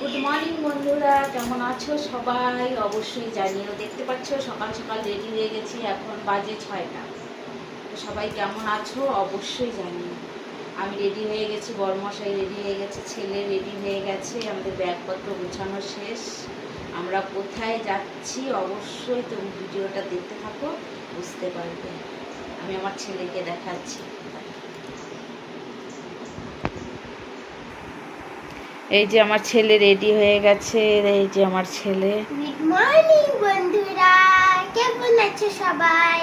Good morning বন্ধুরা, কেমন আছো সবাই? অবশ্যই জানিও। দেখতে পাচ্ছ সকাল সকাল রেডি হয়ে গেছি, এখন বাজে 6টা। তো সবাই কেমন আছো অবশ্যই জানিও। আমি রেডি হয়ে গেছি, বড়মশাই রেডি হয়ে গেছে, ছেলে রেডি হয়ে গেছে, আমাদের ব্যাগপত্র গোছানো শেষ। আমরা কোথায় যাচ্ছি অবশ্যই তুমি ভিডিওটা দেখতে থাকো, বুঝতে পারবে। আমি আমার ছেলেকে দেখাচ্ছি। এই যে আমার ছেলে রেডি হয়ে গেছে, এই যে আমার ছেলে। গুড মর্নিং বন্ধুরা, কেমন আছো সবাই?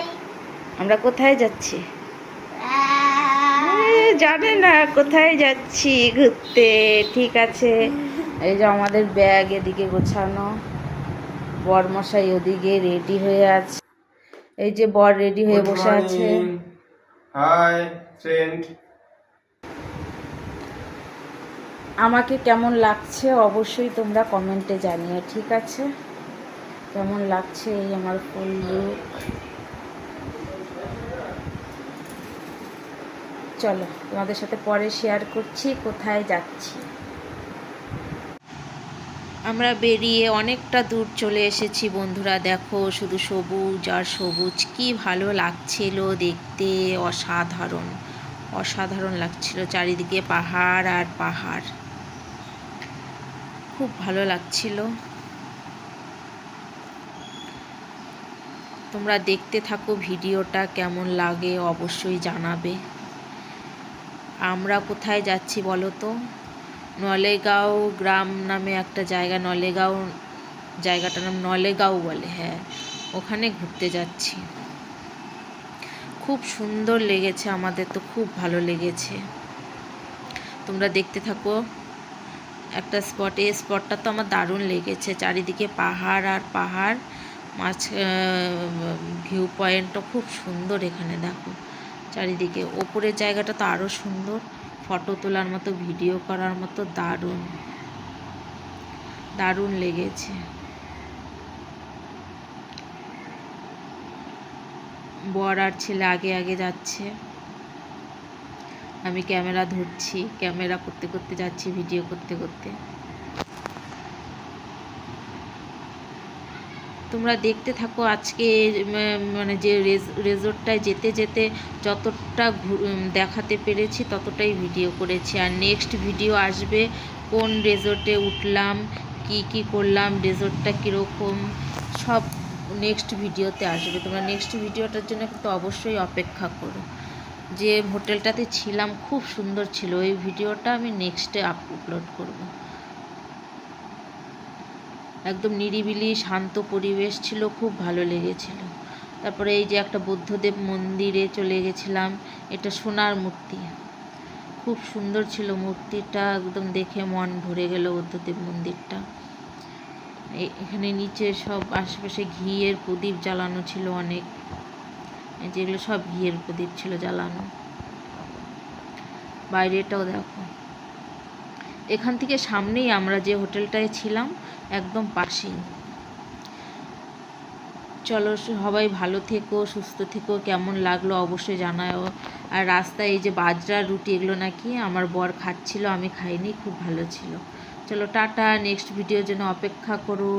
আমরা কোথায় যাচ্ছি? জানে না কোথায় যাচ্ছি, ঘুরতে। ঠিক আছে, এই যে আমাদের ব্যাগ এদিকে গোছানো, বরমশাই ওদিকে রেডি হয়ে আছে। এই যে বর রেডি হয়ে বসে আছে। Hi friend. আমাকে কেমন লাগছে অবশ্যই তোমরা কমেন্টে জানিও, ঠিক আছে? কেমন লাগছে এই আমার ফুল লুক। চলো তোমাদের সাথে পরে শেয়ার করছি কোথায় যাচ্ছি। আমরা বেরিয়ে অনেকটা দূর চলে এসেছি বন্ধুরা। দেখো শুধু সবুজ আর সবুজ, কি ভালো লাগছিল দেখতে, অসাধারণ অসাধারণ লাগছিল। চারিদিকে পাহাড় আর পাহাড়, খুব ভালো লাগছিল। তোমরা দেখতে থাকো ভিডিওটা, কেমন লাগে অবশ্যই জানাবে। আমরা কোথায় যাচ্ছি বলো তো? নলেগাঁও গ্রাম নামে একটা জায়গা, নলেগাঁও জায়গাটার নাম নলেগাঁও বলে, হ্যাঁ, ওখানে ঘুরতে যাচ্ছি। খুব সুন্দর লেগেছে, আমাদের তো খুব ভালো লেগেছে। তোমরা দেখতে থাকো একটা স্পটে। স্পটটা তো আমার দারুণ লেগেছে, চারিদিকে পাহাড় আর পাহাড়, মাছ ভিউ পয়েন্টটা খুব সুন্দর। এখানে দেখো চারিদিকে, ওপরের জায়গাটা তো আরও সুন্দর, ফটো তোলার মতো, ভিডিও করার মতো, দারুণ দারুণ লেগেছে। বর আর ছেলে আগে আগে যাচ্ছে, আমি ক্যামেরা ধরছি, ক্যামেরা করতে করতে যাচ্ছি, ভিডিও করতে করতে। তোমরা দেখতে থাকো। আজকে মানে যে রেজর্টটায় যেতে যেতে যতটা দেখাতে পেরেছি ততটাই ভিডিও করেছি। আর নেক্সট ভিডিও আসবে, কোন রেজর্টে উঠলাম, কি করলাম, রেজর্টটা কীরকম, সব নেক্সট ভিডিওতে আসবে। তোমরা নেক্সট ভিডিওটার জন্য কিন্তু অবশ্যই অপেক্ষা করো। যে হোটেলটাতে ছিলাম খুব সুন্দর ছিল, ওই ভিডিওটা আমি নেক্সটে আপলোড করব। একদম নিরিবিলি শান্ত পরিবেশ ছিল, খুব ভালো লেগেছিল। তারপরে এই যে একটা বুদ্ধদেব মন্দিরে চলে গেছিলাম, এটা সোনার মূর্তি, খুব সুন্দর ছিল মূর্তিটা, একদম দেখে মন ভরে গেল বুদ্ধদেব মন্দিরটা। এখানে নিচে সব আশেপাশে ঘিয়ের প্রদীপ জ্বালানো ছিল অনেক, যেগুলো সব ঘিয়ের প্রদীপ ছিল জ্বালানো। বাইরেটাও দেখো, এখান থেকে সামনেই আমরা যে হোটেলটায় ছিলাম একদম পাশেই। চলো সবাই ভালো থেকো, সুস্থ থেকো। কেমন লাগলো অবশ্যই জানাও। আর রাস্তায় এই যে বাজরার রুটি, এগুলো নাকি আমার বর খাচ্ছিল, আমি খাইনি, খুব ভালো ছিল। চলো টাটা, নেক্সট ভিডিওর জন্য অপেক্ষা করো।